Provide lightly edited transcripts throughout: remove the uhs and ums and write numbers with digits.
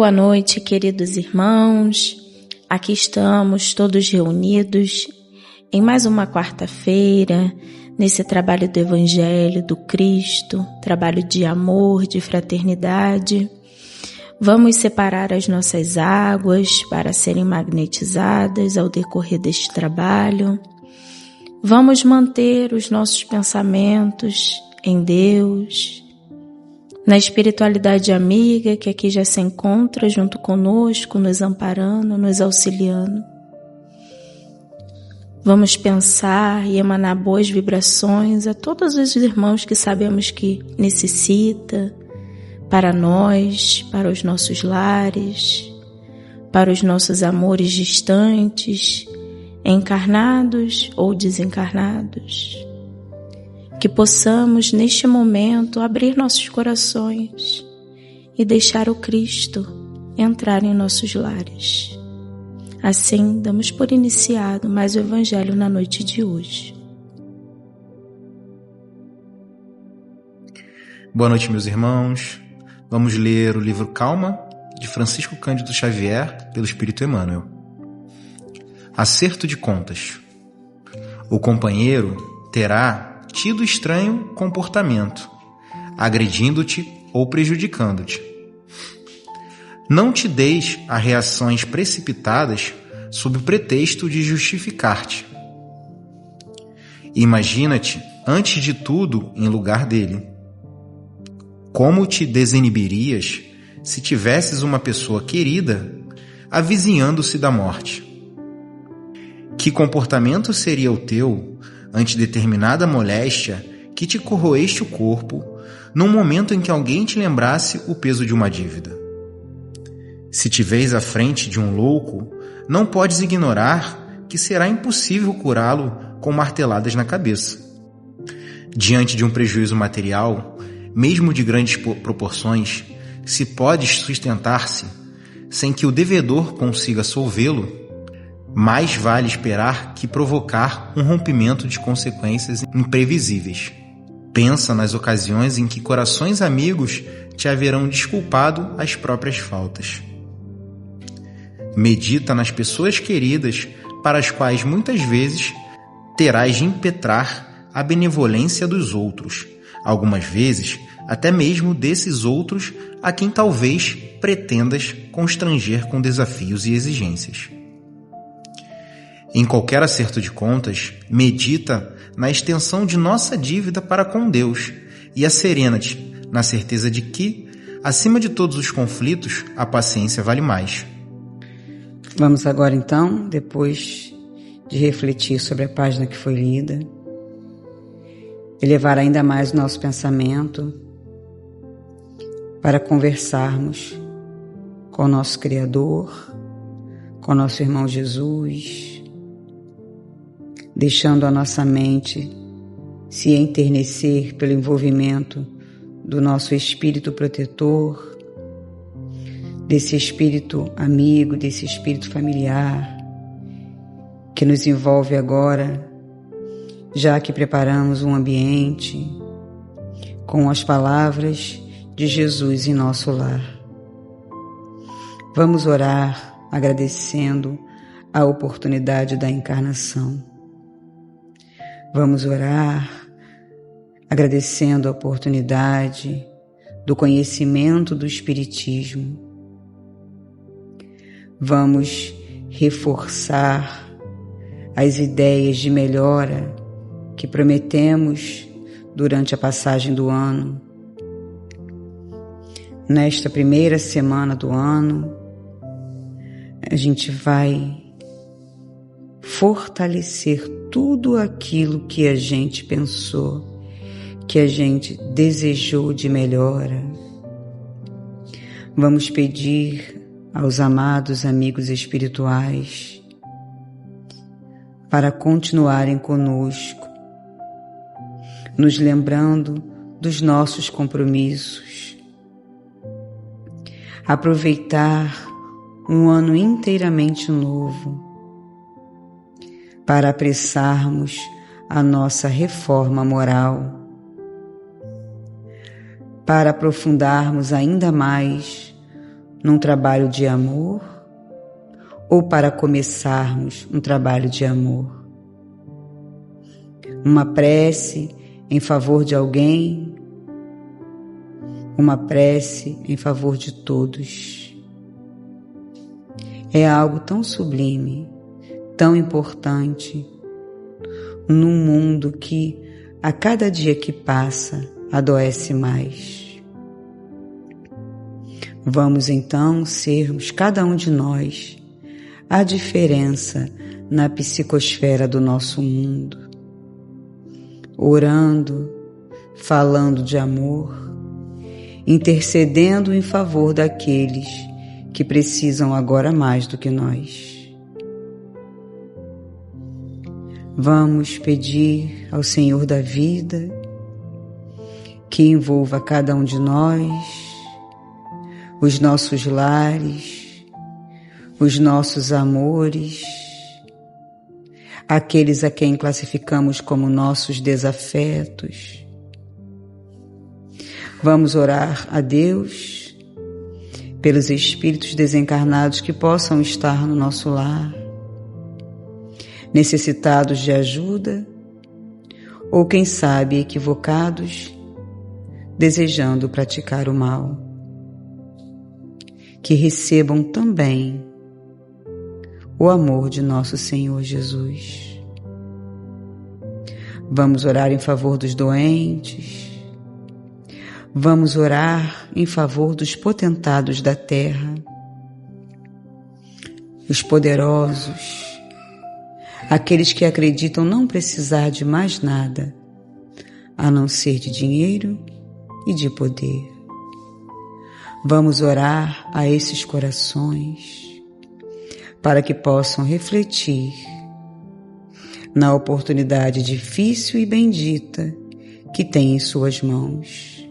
Boa noite, queridos irmãos. Aqui estamos todos reunidos em mais uma quarta-feira, nesse trabalho do Evangelho, do Cristo, trabalho de amor, de fraternidade. Vamos separar as nossas águas para serem magnetizadas ao decorrer deste trabalho. Vamos manter os nossos pensamentos em Deus, na espiritualidade amiga que aqui já se encontra junto conosco, nos amparando, nos auxiliando. Vamos pensar e emanar boas vibrações a todos os irmãos que sabemos que necessita, para nós, para os nossos lares, para os nossos amores distantes, encarnados ou desencarnados. Que possamos, neste momento, abrir nossos corações e deixar o Cristo entrar em nossos lares. Assim, damos por iniciado mais o Evangelho na noite de hoje. Boa noite, meus irmãos. Vamos ler o livro Calma, de Francisco Cândido Xavier, pelo Espírito Emmanuel. Acerto de contas. O companheiro terá tido estranho comportamento, agredindo-te ou prejudicando-te. Não te deis a reações precipitadas sob o pretexto de justificar-te. Imagina-te, antes de tudo, em lugar dele. Como te desinibirias se tivesses uma pessoa querida avizinhando-se da morte? Que comportamento seria o teu ante determinada moléstia que te corroeste o corpo, num momento em que alguém te lembrasse o peso de uma dívida? Se te vês à frente de um louco, não podes ignorar que será impossível curá-lo com marteladas na cabeça. Diante de um prejuízo material, mesmo de grandes proporções, se podes sustentar-se sem que o devedor consiga solvê-lo, mais vale esperar que provocar um rompimento de consequências imprevisíveis. Pensa nas ocasiões em que corações amigos te haverão desculpado as próprias faltas. Medita nas pessoas queridas para as quais muitas vezes terás de impetrar a benevolência dos outros, algumas vezes até mesmo desses outros a quem talvez pretendas constranger com desafios e exigências. Em qualquer acerto de contas, medita na extensão de nossa dívida para com Deus e acerena-te na certeza de que, acima de todos os conflitos, a paciência vale mais. Vamos agora então, depois de refletir sobre a página que foi lida, elevar ainda mais o nosso pensamento para conversarmos com o nosso Criador, com o nosso irmão Jesus, deixando a nossa mente se enternecer pelo envolvimento do nosso espírito protetor, desse espírito amigo, desse espírito familiar que nos envolve agora, já que preparamos um ambiente com as palavras de Jesus em nosso lar. Vamos orar agradecendo a oportunidade da encarnação. Vamos orar agradecendo a oportunidade do conhecimento do Espiritismo. Vamos reforçar as ideias de melhora que prometemos durante a passagem do ano. Nesta primeira semana do ano, a gente vai fortalecer tudo aquilo que a gente pensou, que a gente desejou de melhora. Vamos pedir aos amados amigos espirituais para continuarem conosco, nos lembrando dos nossos compromissos. Aproveitar um ano inteiramente novo para apressarmos a nossa reforma moral, para aprofundarmos ainda mais num trabalho de amor ou para começarmos um trabalho de amor? Uma prece em favor de alguém, uma prece em favor de todos. É algo tão sublime, tão importante, num mundo que, a cada dia que passa, adoece mais. Vamos então sermos, cada um de nós, a diferença na psicosfera do nosso mundo, orando, falando de amor, intercedendo em favor daqueles que precisam agora mais do que nós. Vamos pedir ao Senhor da vida que envolva cada um de nós, os nossos lares, os nossos amores, aqueles a quem classificamos como nossos desafetos. Vamos orar a Deus pelos espíritos desencarnados que possam estar no nosso lar, necessitados de ajuda, ou quem sabe equivocados, desejando praticar o mal. Que recebam também o amor de nosso Senhor Jesus. Vamos orar em favor dos doentes, vamos orar em favor dos potentados da terra, os poderosos, aqueles que acreditam não precisar de mais nada, a não ser de dinheiro e de poder. Vamos orar a esses corações para que possam refletir na oportunidade difícil e bendita que têm em suas mãos.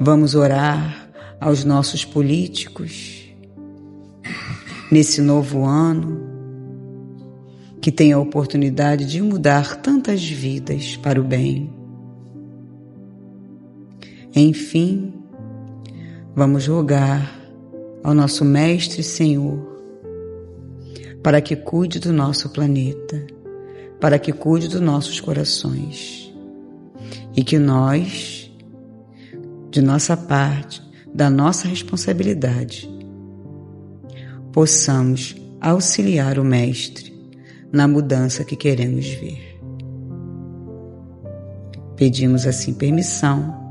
Vamos orar aos nossos políticos nesse novo ano, que tem a oportunidade de mudar tantas vidas para o bem. Enfim, vamos rogar ao nosso Mestre Senhor para que cuide do nosso planeta, para que cuide dos nossos corações e que nós, de nossa parte, da nossa responsabilidade, possamos auxiliar o Mestre na mudança que queremos ver. Pedimos assim permissão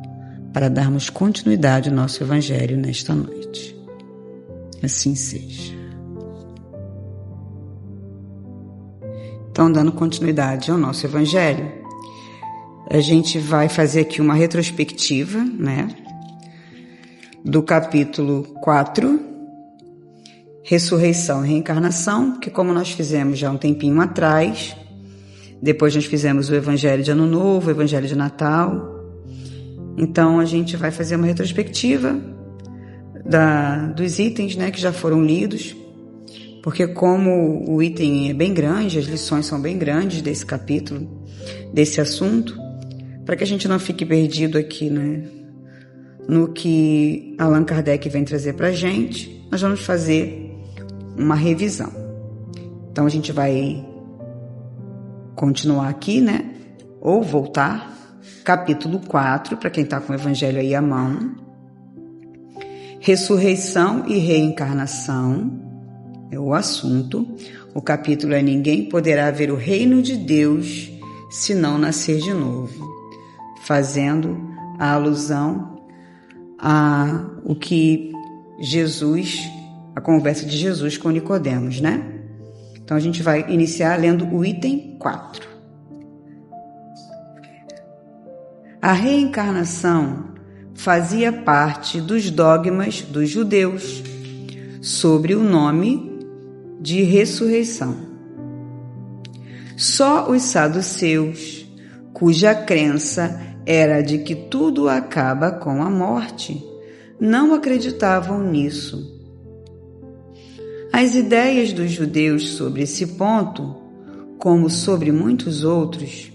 para darmos continuidade ao nosso Evangelho nesta noite. Assim seja. Então, dando continuidade ao nosso Evangelho, a gente vai fazer aqui uma retrospectiva, do capítulo 4, Ressurreição e Reencarnação, que como nós fizemos já um tempinho atrás, depois nós fizemos o Evangelho de Ano Novo, o Evangelho de Natal. Então a gente vai fazer uma retrospectiva dos itens que já foram lidos, porque como o item é bem grande, as lições são bem grandes desse capítulo, desse assunto, para que a gente não fique perdido aqui no que Allan Kardec vem trazer para a gente, nós vamos fazer uma revisão. Então a gente vai continuar aqui, ou voltar, capítulo 4, para quem está com o Evangelho aí à mão. Ressurreição e reencarnação é o assunto. O capítulo é Ninguém poderá ver o reino de Deus se não nascer de novo, fazendo a alusão a o que a conversa de Jesus com Nicodemos, Então a gente vai iniciar lendo o item 4. A reencarnação fazia parte dos dogmas dos judeus sobre o nome de ressurreição. Só os saduceus, cuja crença era de que tudo acaba com a morte, não acreditavam nisso. As ideias dos judeus sobre esse ponto, como sobre muitos outros,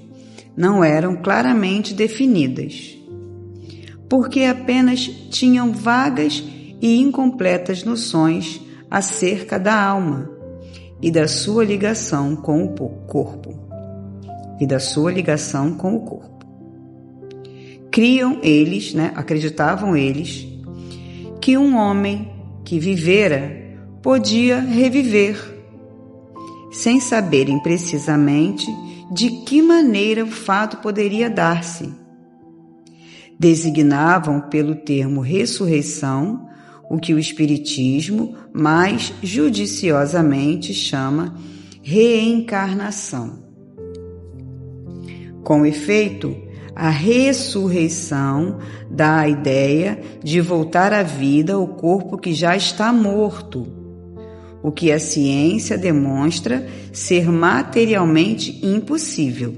não eram claramente definidas, porque apenas tinham vagas e incompletas noções acerca da alma e da sua ligação com o corpo. Criam eles, acreditavam eles, que um homem que vivera podia reviver, sem saberem precisamente de que maneira o fato poderia dar-se. Designavam pelo termo ressurreição o que o Espiritismo mais judiciosamente chama reencarnação. Com efeito, a ressurreição dá a ideia de voltar à vida o corpo que já está morto, o que a ciência demonstra ser materialmente impossível,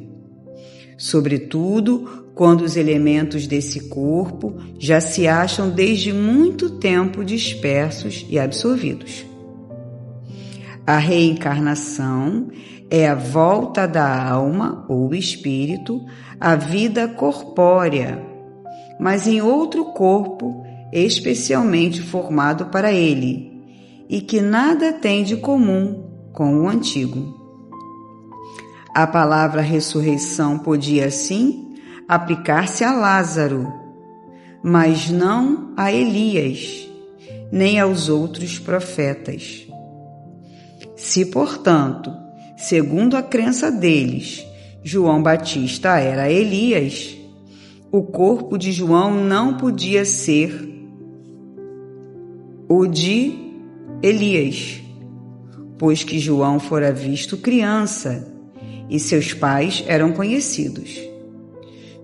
sobretudo quando os elementos desse corpo já se acham desde muito tempo dispersos e absorvidos. A reencarnação é a volta da alma ou espírito à vida corpórea, mas em outro corpo especialmente formado para ele, e que nada tem de comum com o antigo. A palavra ressurreição podia, assim, aplicar-se a Lázaro, mas não a Elias, nem aos outros profetas. Se, portanto, segundo a crença deles, João Batista era Elias, o corpo de João não podia ser o de Elias, pois que João fora visto criança e seus pais eram conhecidos.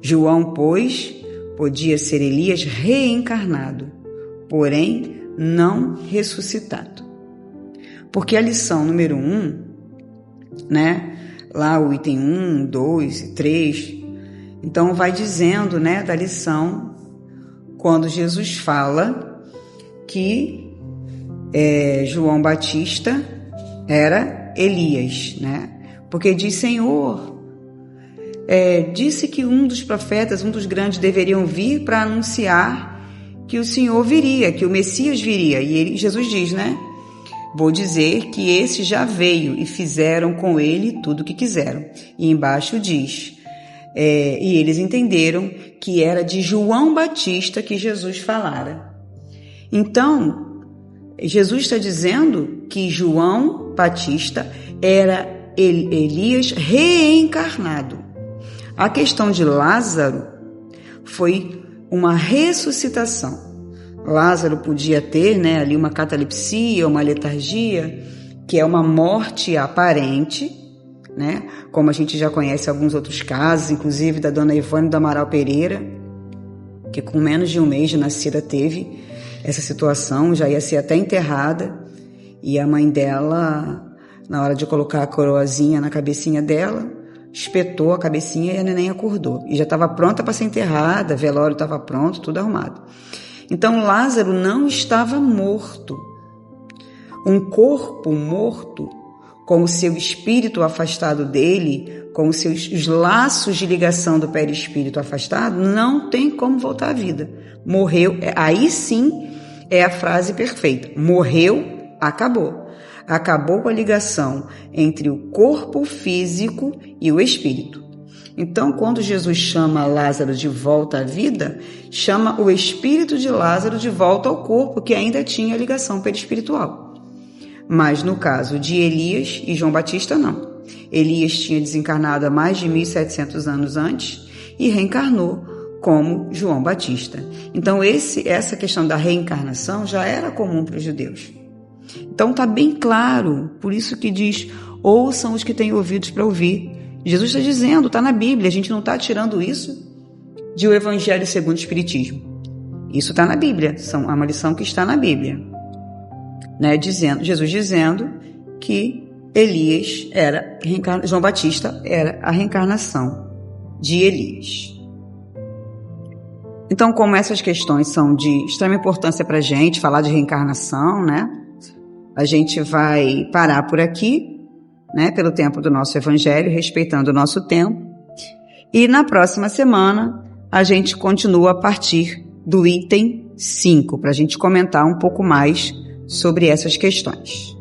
João, pois, podia ser Elias reencarnado, porém não ressuscitado. Porque a lição número 1, lá o item 1, 2 e 3, então vai dizendo, da lição, quando Jesus fala que João Batista era Elias, porque diz: Senhor, disse que um dos profetas, um dos grandes, deveriam vir para anunciar que o Senhor viria, que o Messias viria. E Jesus diz, vou dizer que esse já veio e fizeram com ele tudo o que quiseram. E embaixo diz, e eles entenderam que era de João Batista que Jesus falara. Então, Jesus está dizendo que João Batista era Elias reencarnado. A questão de Lázaro foi uma ressuscitação. Lázaro podia ter, ali uma catalepsia, uma letargia, que é uma morte aparente, como a gente já conhece alguns outros casos, inclusive da dona Ivone do Amaral Pereira, que com menos de um mês de nascida teve essa situação, já ia ser até enterrada, e a mãe dela, na hora de colocar a coroazinha na cabecinha dela, espetou a cabecinha e a neném acordou. E já estava pronta para ser enterrada, o velório estava pronto, tudo arrumado. Então Lázaro não estava morto. Um corpo morto, com o seu espírito afastado dele, com os laços de ligação do perispírito afastado, não tem como voltar à vida. Morreu, aí sim é a frase perfeita. Morreu, acabou. Acabou a ligação entre o corpo físico e o espírito. Então, quando Jesus chama Lázaro de volta à vida, chama o espírito de Lázaro de volta ao corpo, que ainda tinha ligação perispiritual. Mas no caso de Elias e João Batista, não. Elias tinha desencarnado há mais de 1.700 anos antes e reencarnou como João Batista. Então, essa questão da reencarnação já era comum para os judeus. Então está bem claro, por isso que diz, ouçam os que têm ouvidos para ouvir. Jesus está dizendo, está na Bíblia, a gente não está tirando isso de o Evangelho segundo o Espiritismo. Isso está na Bíblia, é uma lição que está na Bíblia. Jesus dizendo que Elias João Batista era a reencarnação de Elias. Então, como essas questões são de extrema importância para a gente, falar de reencarnação, a gente vai parar por aqui, pelo tempo do nosso Evangelho, respeitando o nosso tempo. E na próxima semana, a gente continua a partir do item 5, para a gente comentar um pouco mais sobre essas questões.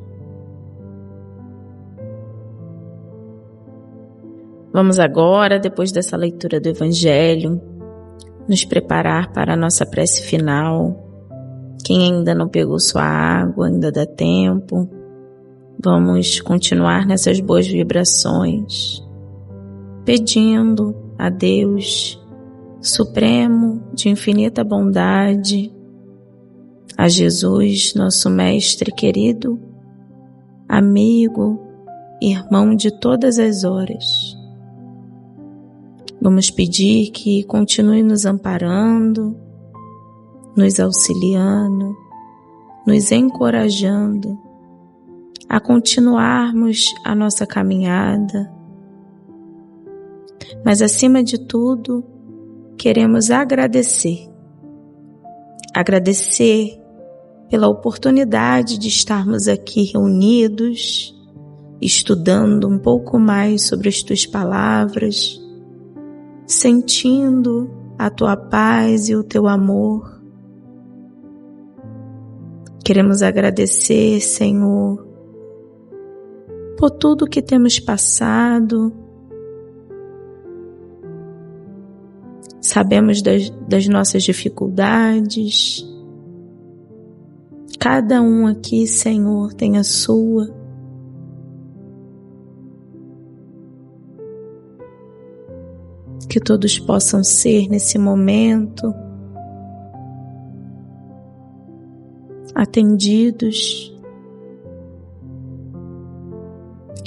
Vamos agora, depois dessa leitura do Evangelho, nos preparar para a nossa prece final. Quem ainda não pegou sua água, ainda dá tempo. Vamos continuar nessas boas vibrações, pedindo a Deus Supremo, de infinita bondade, a Jesus, nosso Mestre querido, amigo, irmão de todas as horas. Vamos pedir que continue nos amparando, nos auxiliando, nos encorajando a continuarmos a nossa caminhada. Mas, acima de tudo, queremos agradecer pela oportunidade de estarmos aqui reunidos, estudando um pouco mais sobre as Tuas palavras, sentindo a Tua paz e o Teu amor. Queremos agradecer, Senhor, por tudo que temos passado. Sabemos das nossas dificuldades. Cada um aqui, Senhor, tem a sua. Que todos possam ser, nesse momento, atendidos.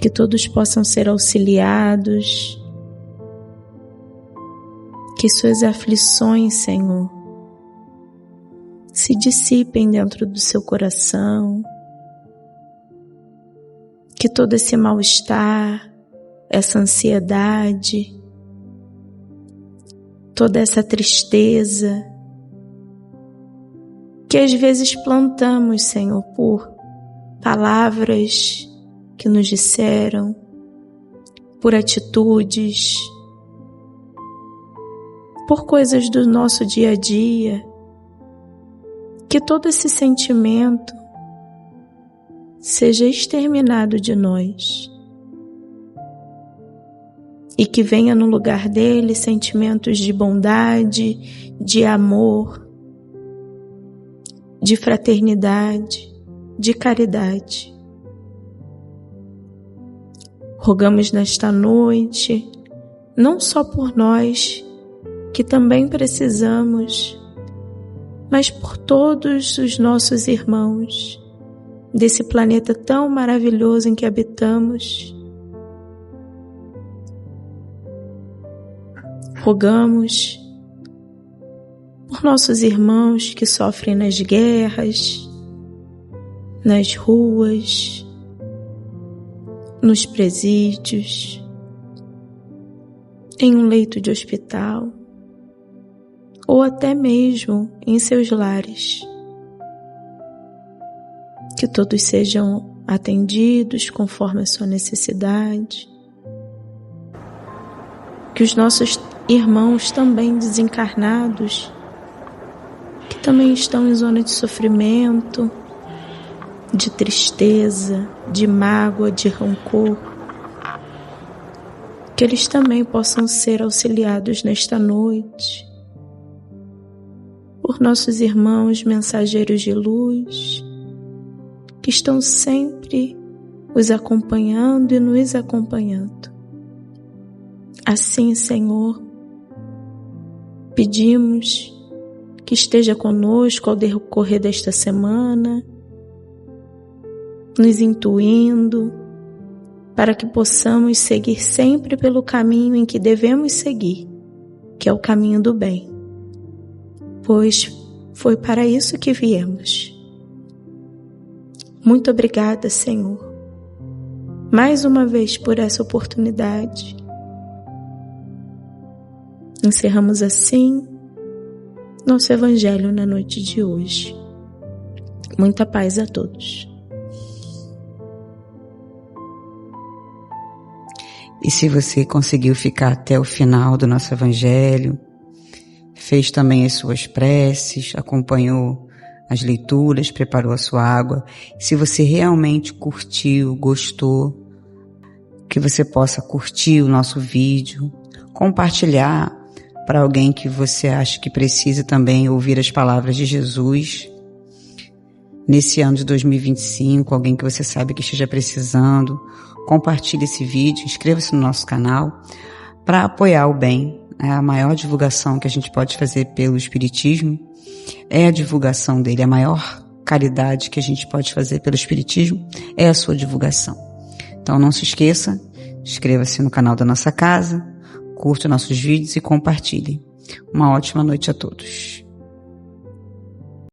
Que todos possam ser auxiliados. Que suas aflições, Senhor, se dissipem dentro do seu coração. Que todo esse mal-estar, essa ansiedade, toda essa tristeza que às vezes plantamos, Senhor, por palavras que nos disseram, por atitudes, por coisas do nosso dia a dia, que todo esse sentimento seja exterminado de nós e que venha no lugar dele sentimentos de bondade, de amor, de fraternidade, de caridade. Rogamos nesta noite, não só por nós, que também precisamos, mas por todos os nossos irmãos desse planeta tão maravilhoso em que habitamos. Rogamos por nossos irmãos que sofrem nas guerras, nas ruas, nos presídios, em um leito de hospital, ou até mesmo em seus lares. Que todos sejam atendidos conforme a sua necessidade. Que os nossos irmãos também desencarnados, que também estão em zona de sofrimento, de tristeza, de mágoa, de rancor, que eles também possam ser auxiliados nesta noite por nossos irmãos mensageiros de luz, que estão sempre os acompanhando e nos acompanhando. Assim, Senhor, pedimos que esteja conosco ao decorrer desta semana, nos intuindo, para que possamos seguir sempre pelo caminho em que devemos seguir, que é o caminho do bem, pois foi para isso que viemos. Muito obrigada, Senhor, mais uma vez por essa oportunidade. Encerramos assim nosso Evangelho na noite de hoje. Muita paz a todos. E se você conseguiu ficar até o final do nosso Evangelho, fez também as suas preces, acompanhou as leituras, preparou a sua água. Se você realmente curtiu, gostou, que você possa curtir o nosso vídeo, compartilhar para alguém que você acha que precisa também ouvir as palavras de Jesus. Nesse ano de 2025, alguém que você sabe que esteja precisando, compartilhe esse vídeo, inscreva-se no nosso canal para apoiar o bem. A maior divulgação que a gente pode fazer pelo Espiritismo é a divulgação dele. A maior caridade que a gente pode fazer pelo Espiritismo é a sua divulgação. Então não se esqueça, inscreva-se no canal da nossa casa, curta nossos vídeos e compartilhe. Uma ótima noite a todos.